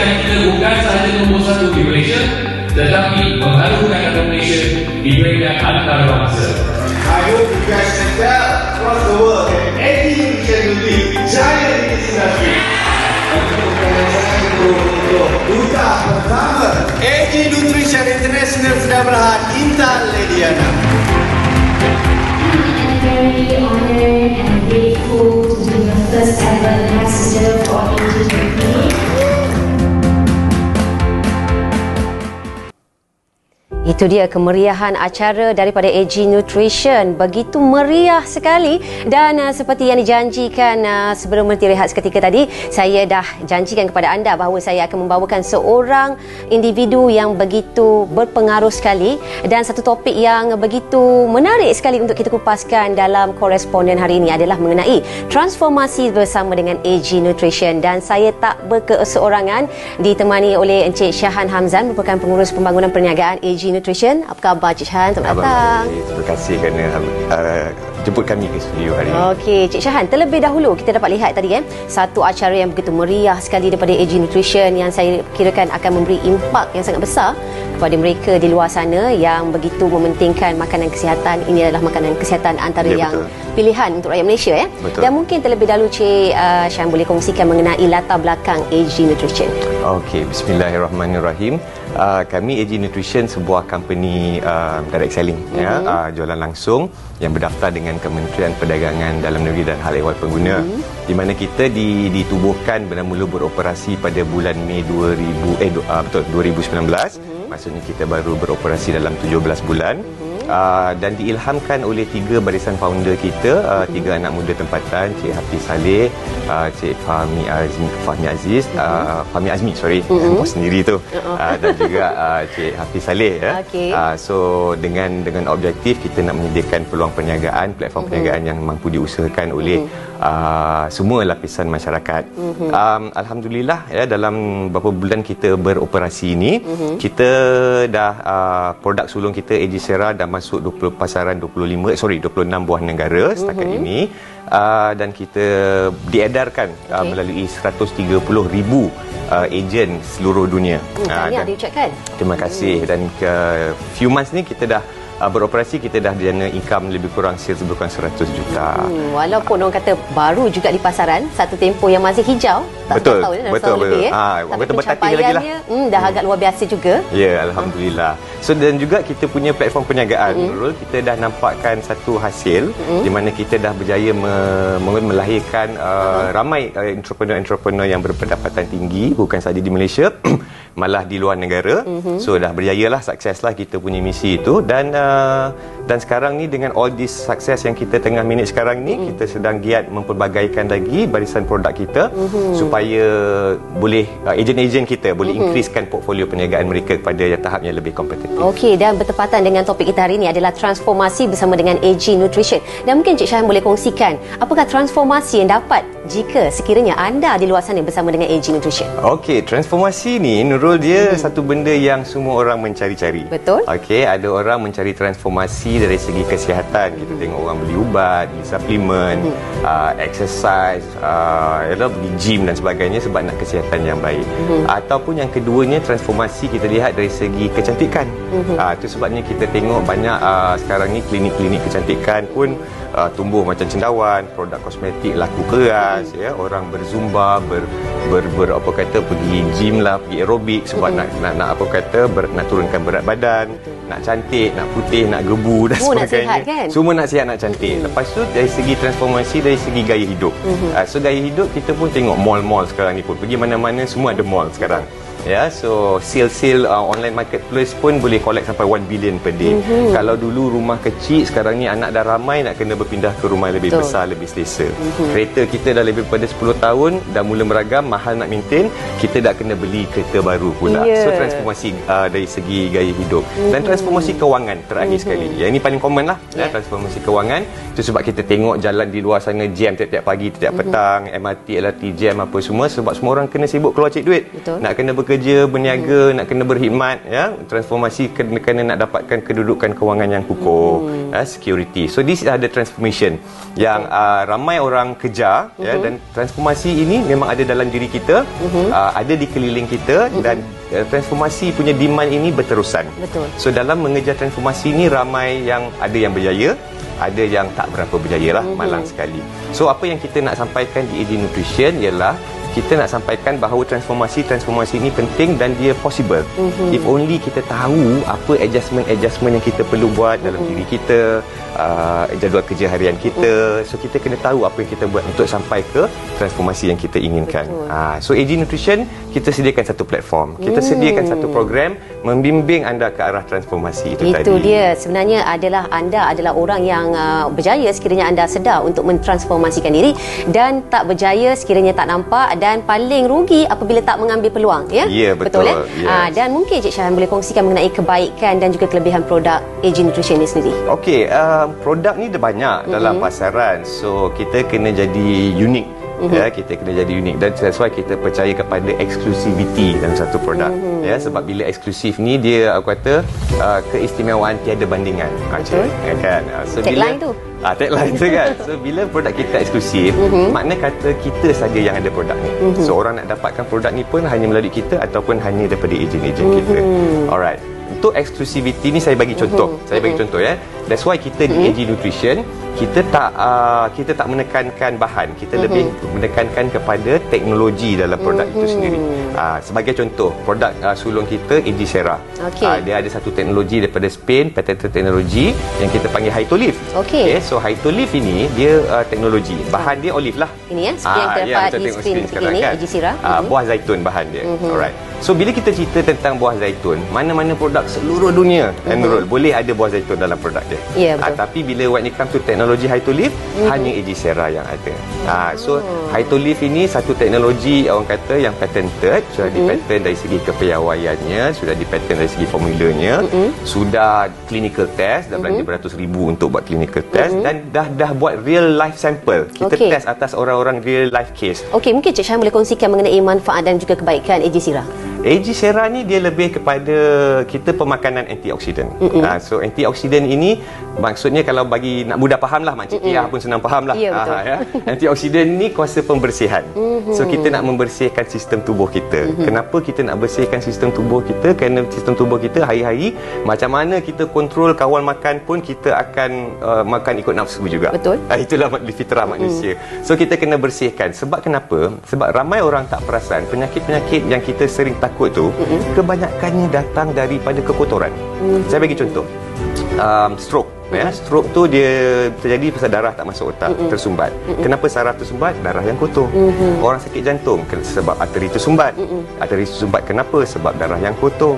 wajah kita bukan sahaja nombor satu di Malaysia, tetapi mengharumkan nama Malaysia di peringkat antarabangsa. I hope you guys can tell across the world that AG Nutrition will be giant in this industry. Untuk duta pertama AG Nutrition International sedang berhad Intan Lediana. I'm very honored and grateful to be the first ever ambassador for AG Nutrition. Itu dia kemeriahan acara daripada AG Nutrition. Begitu meriah sekali dan seperti yang dijanjikan sebelum berhenti rehat seketika tadi, saya dah janjikan kepada anda bahawa saya akan membawakan seorang individu yang begitu berpengaruh sekali dan satu topik yang begitu menarik sekali untuk kita kupaskan dalam koresponden hari ini adalah mengenai transformasi bersama dengan AG Nutrition. Dan saya tak berkeseorangan, ditemani oleh Encik Syahan Hamzan, merupakan pengurus pembangunan perniagaan AG Nutrition. Apa khabar Cik Syahan? Selamat datang. Terima kasih kerana jemput kami ke studio hari ini. Okey, Cik Syahan, terlebih dahulu kita dapat lihat tadi satu acara yang begitu meriah sekali daripada AG Nutrition yang saya kirakan akan memberi impak yang sangat besar kepada mereka di luar sana yang begitu mementingkan makanan kesihatan. Ini adalah makanan kesihatan antara yang betul. Pilihan untuk rakyat Malaysia ya. Betul. Dan mungkin terlebih dahulu Cik Syahan boleh kongsikan mengenai latar belakang AG Nutrition. Okey, bismillahirrahmanirrahim. Kami AG Nutrition sebuah company direct selling jualan langsung yang berdaftar dengan Kementerian Perdagangan Dalam Negeri dan Hal Ehwal Pengguna, di mana kita ditubuhkan bermula beroperasi pada bulan Mei 2019. Maksudnya kita baru beroperasi dalam 17 bulan. Dan diilhamkan oleh 3 barisan founder kita, 3 anak muda tempatan, Cik Hafiz Saleh, Cik Fahmi Azmi, bos sendiri tu, dan juga Cik Hafiz Saleh ya. Okay. So dengan objektif kita nak menyediakan peluang perniagaan, platform perniagaan yang mampu diusahakan oleh semua lapisan masyarakat. Alhamdulillah ya, dalam beberapa bulan kita beroperasi ini, kita dah produk sulung kita AG Sera dah masuk 26 buah negara setakat ini, dan kita diedarkan melalui 130,000 ejen seluruh dunia. Tahniah diucapkan. Terima kasih. Dan ke few months ni kita dah beroperasi, kita dah jana income lebih kurang sales lebih kurang 100 juta. Walaupun orang kata baru juga di pasaran, satu tempoh yang masih hijau, tak betul, tahu dah betul, lebih ya. Tapi Tapi bertatih lagi lah. dah agak luar biasa juga. Ya, alhamdulillah. So dan juga kita punya platform perniagaan, Nurul, kita dah nampakkan satu hasil di mana kita dah berjaya melahirkan ramai entrepreneur yang berpendapatan tinggi, bukan sahaja di Malaysia malah di luar negara. So dah berjayalah, sukseslah kita punya misi itu. Dan sekarang ni dengan all this sukses yang kita tengah manage sekarang ni, kita sedang giat memperbagaikan lagi barisan produk kita supaya boleh ejen-ejen kita boleh increasekan portfolio perniagaan mereka kepada tahap yang lebih kompetitif. Okey, dan bertepatan dengan topik kita hari ini adalah transformasi bersama dengan AG Nutrition. Dan mungkin Cik Syahan boleh kongsikan apakah transformasi yang dapat jika sekiranya anda di luar sana bersama dengan AG Nutrition? Okey, transformasi ni Nurul, dia satu benda yang semua orang mencari-cari. Betul. Okey, ada orang mencari transformasi dari segi kesihatan. Kita tengok orang beli ubat, beli suplemen, exercise, pergi gym dan sebagainya sebab nak kesihatan yang baik. Ataupun yang keduanya, transformasi kita lihat dari segi kecantikan. Itu sebabnya kita tengok banyak sekarang ni klinik-klinik kecantikan pun tumbuh macam cendawan, produk kosmetik laku keras ya, orang berzumba, apa kata pergi gym lah, pergi aerobik sebab nak nak turunkan berat badan, nak cantik, nak putih, nak gebu dan Semua nak sebagainya. sihat, kan? Semua nak sihat, nak cantik. Lepas tu dari segi transformasi, dari segi gaya hidup. So gaya hidup kita pun tengok mall-mall sekarang ni pun, pergi mana-mana semua ada mall sekarang. Ya, so sale online marketplace pun boleh collect sampai 1 billion per day. Kalau dulu rumah kecil, sekarang ni anak dah ramai, nak kena berpindah ke rumah lebih besar, lebih selesa. Kereta kita dah lebih daripada 10 tahun, dah mula meragam, mahal nak maintain, kita dah kena beli kereta baru pula. So transformasi dari segi gaya hidup. Dan transformasi kewangan terakhir sekali. Yang ini paling common lah, ya, transformasi kewangan. Itu sebab kita tengok jalan di luar sana jam tiap-tiap pagi, tiap petang, MRT, LRT jam apa semua, sebab semua orang kena sibuk keluar cek duit. Betul. Nak kena bekerja, berniaga, nak kena berkhidmat, ya. Transformasi kena nak dapatkan kedudukan kewangan yang kukuh, security. So this ada transformation yang ramai orang kejar, ya, dan transformasi ini memang ada dalam diri kita, ada di keliling kita, dan transformasi punya demand ini berterusan. Betul. So dalam mengejar transformasi ini, ramai yang ada yang berjaya, ada yang tak berapa berjaya lah, malang sekali. So apa yang kita nak sampaikan di AG Nutrition ialah kita nak sampaikan bahawa transformasi ini penting dan dia possible. If only kita tahu apa adjustment yang kita perlu buat dalam diri kita, jadual kerja harian kita. So kita kena tahu apa yang kita buat untuk sampai ke transformasi yang kita inginkan. So AG Nutrition, kita sediakan satu platform, kita sediakan satu program membimbing anda ke arah transformasi itu tadi. Itu dia, sebenarnya anda adalah orang yang berjaya sekiranya anda sedar untuk mentransformasikan diri, dan tak berjaya sekiranya tak nampak, dan paling rugi apabila tak mengambil peluang, ya? Ya, betul. Yes. Dan mungkin Cik Syahan boleh kongsikan mengenai kebaikan dan juga kelebihan produk AG Nutrition ini sendiri. Okey, produk ni ada banyak dalam pasaran. So kita kena jadi unik. Ya, kita kena jadi unik, dan that's why kita percaya kepada eksklusiviti dalam satu produk. Ya, sebab bila eksklusif ni dia, aku kata, keistimewaan tiada bandingan. Ya kan? So Tagline tu. Tagline tu kan. So bila produk kita eksklusif, makna kata kita saja yang ada produk ni. So orang nak dapatkan produk ni pun hanya melalui kita ataupun hanya daripada ejen-ejen kita. Alright. Untuk eksklusiviti ni saya bagi contoh. Saya bagi contoh, ya. That's why kita di AG Nutrition, kita tak menekankan bahan, kita lebih menekankan kepada teknologi dalam produk itu sendiri. Sebagai contoh, produk sulung kita AG Sera. Dia ada satu teknologi daripada Spain, patented teknologi yang kita panggil Hytolive. So Hytolive ini dia teknologi, bahan dia olive lah. Ini ya, seperti yang kita dapat di screen ini, AG Sera. Buah zaitun bahan dia. Alright. So bila kita cerita tentang buah zaitun, mana-mana produk seluruh dunia enroll boleh ada buah zaitun dalam produk dia. Tapi bila when it comes to teknologi Hytolive, hanya AG Sera yang ada. So Hytolive ini satu teknologi orang kata yang patented, sudah dipatent dari segi kepiawaiannya, sudah dipatent dari segi formulanya, sudah clinical test, dah belanja beratus ribu untuk buat clinical test, dan dah buat real life sample. Kita test atas orang-orang real life case. Mungkin Cik Syahan boleh kongsikan mengenai manfaat dan juga kebaikan AG Sera. AG Sera ni dia lebih kepada kita pemakanan antioksidan. So antioksidan ini maksudnya kalau bagi nak mudah faham lah, Makcik Tia pun senang faham lah. Ya. Antioksidan ni kuasa pembersihan. So kita nak membersihkan sistem tubuh kita. Kenapa kita nak bersihkan sistem tubuh kita? Kerana sistem tubuh kita hari-hari macam mana kita kontrol kawal makan pun kita akan makan ikut nafsu juga. Betul. Itulah fitrah manusia. So kita kena bersihkan. Sebab kenapa? Sebab ramai orang tak perasan penyakit-penyakit yang kita sering takut tu kebanyakannya datang daripada kekotoran. Saya bagi contoh, stroke. Stroke tu dia terjadi pasal darah tak masuk otak, tersumbat. Kenapa saraf tersumbat? Darah yang kotor. Orang sakit jantung sebab arteri tersumbat. Arteri tersumbat kenapa? Sebab darah yang kotor.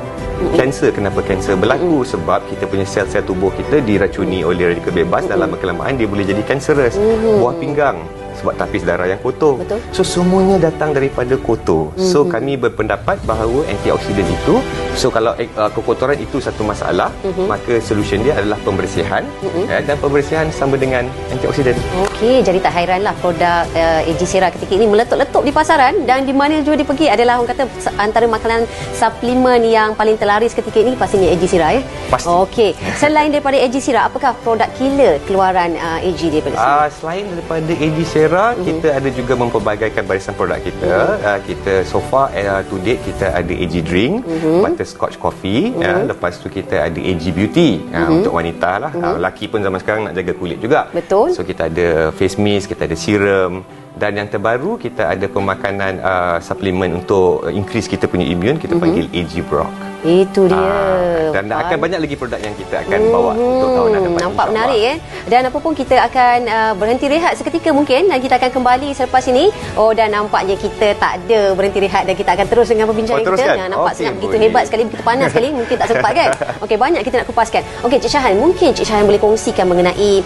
Kanser, kenapa kanser berlaku? Sebab kita punya sel-sel tubuh kita diracuni oleh radikal bebas, dalam kelamaan dia boleh jadi kanserous. Buah pinggang sebab tapis darah yang kotor. So semuanya datang daripada kotor. So kami berpendapat bahawa antioksidan itu, so kalau kekotoran itu satu masalah, maka solution dia adalah pembersihan, dan pembersihan sama dengan antioksidan. Jadi tak hairanlah produk AG Sera ketika ini meletup-letup di pasaran, dan di mana juga dipergi adalah orang kata antara makanan suplemen yang paling terlaris ketika ini pastinya AG Sera, ya. Pasti. Selain daripada AG Sera, apakah produk killer keluaran AG daripada sini? Selain daripada AG Sera, kita ada juga mempelbagaikan barisan produk kita. Kita so far to date kita ada AG Drink, Butterscotch Coffee, lepas tu kita ada AG Beauty untuk wanita lah. Lelaki pun zaman sekarang nak jaga kulit juga. Betul. So kita ada face mist, kita ada serum, dan yang terbaru kita ada pemakanan suplemen untuk increase kita punya imun, kita panggil AG Brock. Itu dia. Dan akan banyak lagi produk yang kita akan bawa untuk tahun hadapan. Nampak menarik, ya. Dan apa pun kita akan berhenti rehat seketika mungkin, dan kita akan kembali selepas ini. Dan nampaknya kita tak ada berhenti rehat, dan kita akan terus dengan perbincangan kita. Nampak sangat begitu hebat sekali, begitu panas sekali, mungkin tak sempat kan. Banyak kita nak kupaskan. Cik Syahan, mungkin Cik Syahan boleh kongsikan mengenai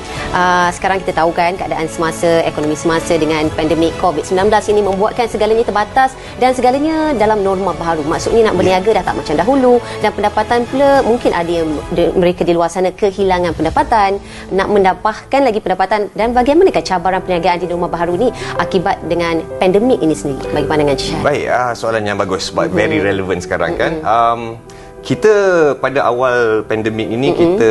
sekarang kita tahu kan keadaan semasa, ekonomi semasa dengan pandemik COVID-19 ini membuatkan segalanya terbatas dan segalanya dalam norma baru. Maksudnya nak berniaga dah tak macam dahulu, dan pendapatan pula mungkin ada yang mereka di luar sana kehilangan pendapatan, nak mendapatkan lagi pendapatan, dan bagaimanakah cabaran perniagaan di norma baru ni akibat dengan pandemik ini sendiri, bagi pandangan Cik Syahan? Baik, soalan yang bagus, very relevant sekarang kan. Kita pada awal pandemik ini kita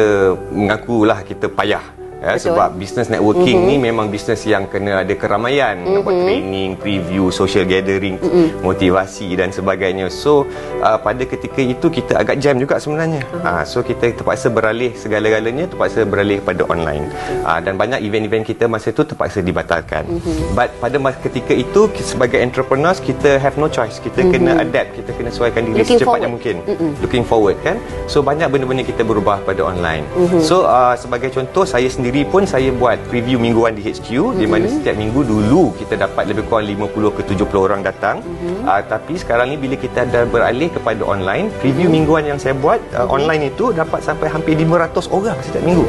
mengakulah kita payah. Ya, sebab business networking ni memang business yang kena ada keramaian, nak buat training, preview, social gathering, motivasi dan sebagainya. So pada ketika itu kita agak jam juga sebenarnya. So kita terpaksa beralih segala-galanya, terpaksa beralih pada online. Dan banyak event-event kita masa itu terpaksa dibatalkan. But pada ketika itu sebagai entrepreneurs kita have no choice. Kita kena adapt, kita kena sesuaikan diri secepatnya mungkin. Looking forward kan. So banyak benda-benda kita berubah pada online. So sebagai contoh, saya sendiri pun saya buat preview mingguan di HQ, di mana setiap minggu dulu kita dapat lebih kurang 50 ke 70 orang datang. Tapi sekarang ni bila kita dah beralih kepada online, preview mingguan yang saya buat online itu dapat sampai hampir 500 orang setiap minggu.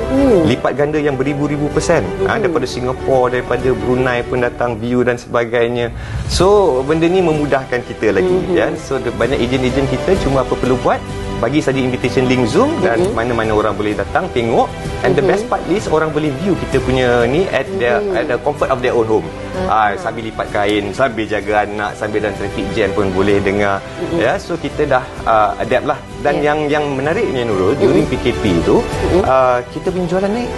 Lipat ganda yang beribu-ribu persen. Daripada Singapura, daripada Brunei pun datang view dan sebagainya. So benda ni memudahkan kita lagi ya. So banyak ejen-ejen kita cuma apa perlu buat, bagi saja invitation link Zoom dan mana-mana orang boleh datang tengok. And the best part is orang boleh view kita punya ni at the comfort of their own home. Sambil lipat kain, sambil jaga anak, sambil dalam traffic jam pun boleh dengar. Ya, so kita dah adapt lah. Dan yang menariknya Nurul, during PKP tu kita punya jualan naik.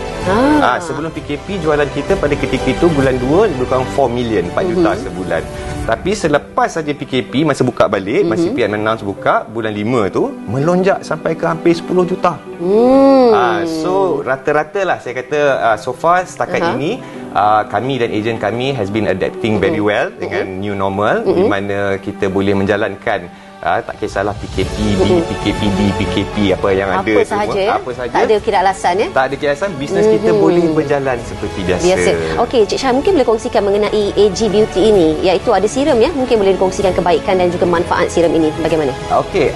Sebelum PKP jualan kita pada ketika itu bulan 2 lebih kurang 4 million, 4 juta sebulan. Tapi selepas saja PKP, masa buka balik, masa PM announce buka bulan 5 tu, melonjak sampai ke hampir 10 juta. So rata-rata lah saya kata so far setakat ini kami dan ejen kami has been adapting very well dengan new normal, di mana kita boleh menjalankan tak kisahlah PKPD, PKP apa yang ada sahaja, semua, apa sahaja. Tak ada kira alasan ya. Tak ada kira alasan, bisnes kita boleh berjalan seperti biasa. Okey, Cik Syah mungkin boleh kongsikan mengenai AG Beauty ini, iaitu ada serum ya. Mungkin boleh dikongsikan kebaikan dan juga manfaat serum ini bagaimana? Okey,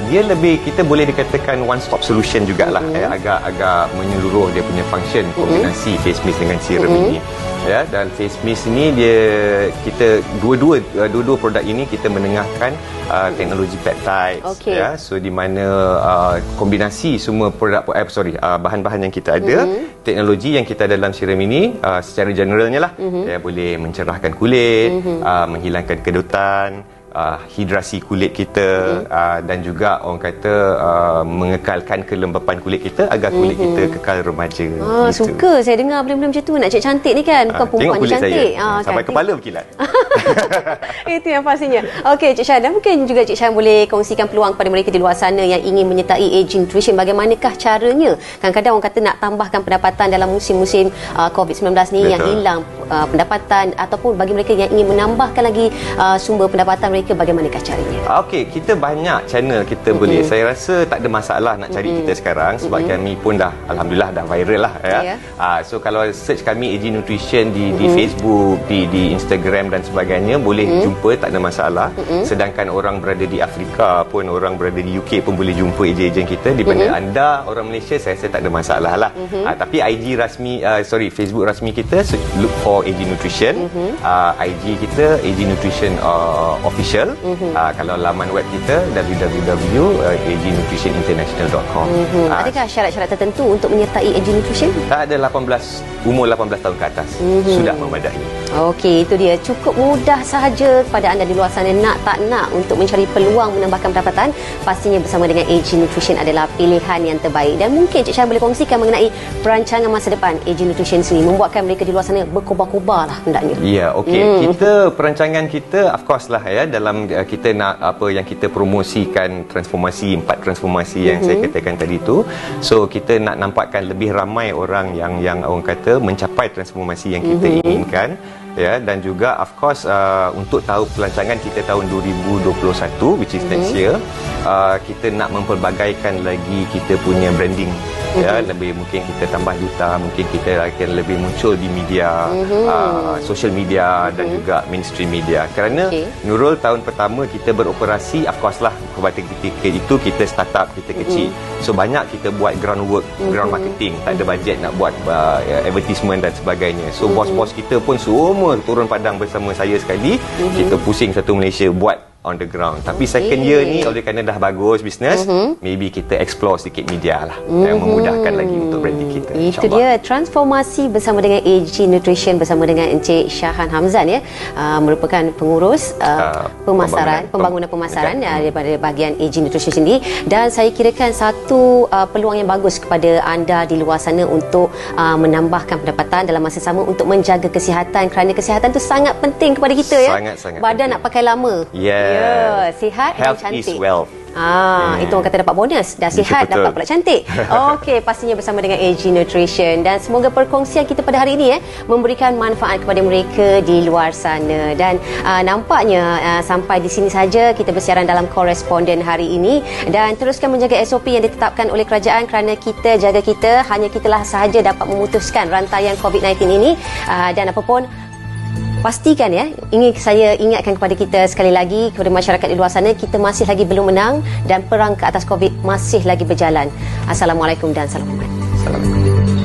dia lebih kita boleh dikatakan one stop solution jugalah. Agak menyeluruh dia punya function, kombinasi face mist dengan serum ini. Ya, dan face mist ni kita dua-dua produk ini kita menengahkan teknologi peptide. Ya, so di mana kombinasi semua produk bahan-bahan yang kita ada, teknologi yang kita ada dalam serum ini secara generalnya lah, boleh mencerahkan kulit, menghilangkan kedutan, hidrasi kulit kita, dan juga orang kata mengekalkan kelembapan kulit kita agar kulit kita kekal remaja. Gitu. Suka saya dengar benda-benda macam tu. Nak cik cantik ni kan, bukan perempuan je cantik. Sampai kan, kepala berkilat. Itu yang pastinya. Okey Cik Syah, dan mungkin juga Cik Syah boleh kongsikan peluang kepada mereka di luar sana yang ingin menyertai AG Nutrition. Bagaimanakah caranya? Kadang-kadang orang kata nak tambahkan pendapatan dalam musim-musim COVID-19 ni. Betul. Yang hilang pendapatan, ataupun bagi mereka yang ingin menambahkan lagi sumber pendapatan mereka, bagaimanakah caranya? Okey, kita banyak channel kita boleh. Saya rasa tak ada masalah nak cari kita sekarang sebab kami pun dah alhamdulillah dah viral lah ya. So kalau search kami AG Nutrition di Facebook, di Instagram dan sebagainya, boleh jumpa, tak ada masalah. Sedangkan orang berada di Afrika pun, orang berada di UK pun boleh jumpa ejen-ejen kita. Di mana anda orang Malaysia, saya rasa tak ada masalah lah. Tapi IG rasmi, Facebook rasmi kita, look for AG Nutrition. IG kita AG Nutrition Official. Kalau laman web kita www.agnutritioninternational.com. Adakah syarat-syarat tertentu untuk menyertai AG Nutrition? Tak ada, umur 18 tahun ke atas sudah memadai. Okey, itu dia. Cukup mudah sahaja kepada anda di luar sana, nak tak nak untuk mencari peluang menambahkan pendapatan, pastinya bersama dengan AG Nutrition adalah pilihan yang terbaik. Dan mungkin Cik Syah boleh kongsikan mengenai perancangan masa depan AG Nutrition sendiri, membuatkan mereka di luar sana berkobar-kobar lah hendaknya. Ya, okey. Perancangan kita of course lah ya, dalam kita nak apa yang kita promosikan, transformasi, 4 transformasi yang saya katakan tadi tu. So kita nak nampakkan lebih ramai orang yang orang kata mencapai transformasi yang kita inginkan. Ya, dan juga of course untuk tahun pelancangan kita tahun 2021, which is next year, kita nak mempelbagaikan lagi kita punya branding. Ya, lebih mungkin kita tambah juta, mungkin kita akan lebih muncul di media, social media dan juga mainstream media. Kerana Nurul, tahun pertama kita beroperasi, of course lah pada ketika itu kita startup, kita kecil. So banyak kita buat groundwork, ground marketing, tak ada bajet nak buat advertisement dan sebagainya. So bos-bos kita pun semua turun padang bersama saya sekali. Kita pusing satu Malaysia buat on the ground. Tapi second year ni oleh kerana dah bagus bisnes, maybe kita explore sikit media lah yang memudahkan lagi untuk branding kita. Itu dia transformasi bersama dengan AG Nutrition bersama dengan Encik Syahan Hamzan ya, merupakan pengurus pembangunan pemasaran daripada bahagian AG Nutrition sendiri, dan saya kirakan satu peluang yang bagus kepada anda di luar sana untuk menambahkan pendapatan dalam masa sama untuk menjaga kesihatan, kerana kesihatan tu sangat penting kepada kita ya. Sangat Badan penting. nak pakai lama. Ya, sihat dan Health cantik. is wealth. Itu orang kata dapat bonus. Dah sihat, betul. dapat pula cantik. Okey, pastinya bersama dengan AG Nutrition, dan semoga perkongsian kita pada hari ini memberikan manfaat kepada mereka di luar sana. Dan nampaknya sampai di sini saja kita bersiaran dalam Koresponden hari ini, dan teruskan menjaga SOP yang ditetapkan oleh kerajaan, kerana kita jaga kita, hanya kitalah sahaja dapat memutuskan rantaian COVID-19 ini. Dan apapun, pastikan ya, saya ingatkan kepada kita sekali lagi, kepada masyarakat di luar sana, kita masih lagi belum menang dan perang ke atas COVID masih lagi berjalan. Assalamualaikum dan salam hormat. Assalamualaikum.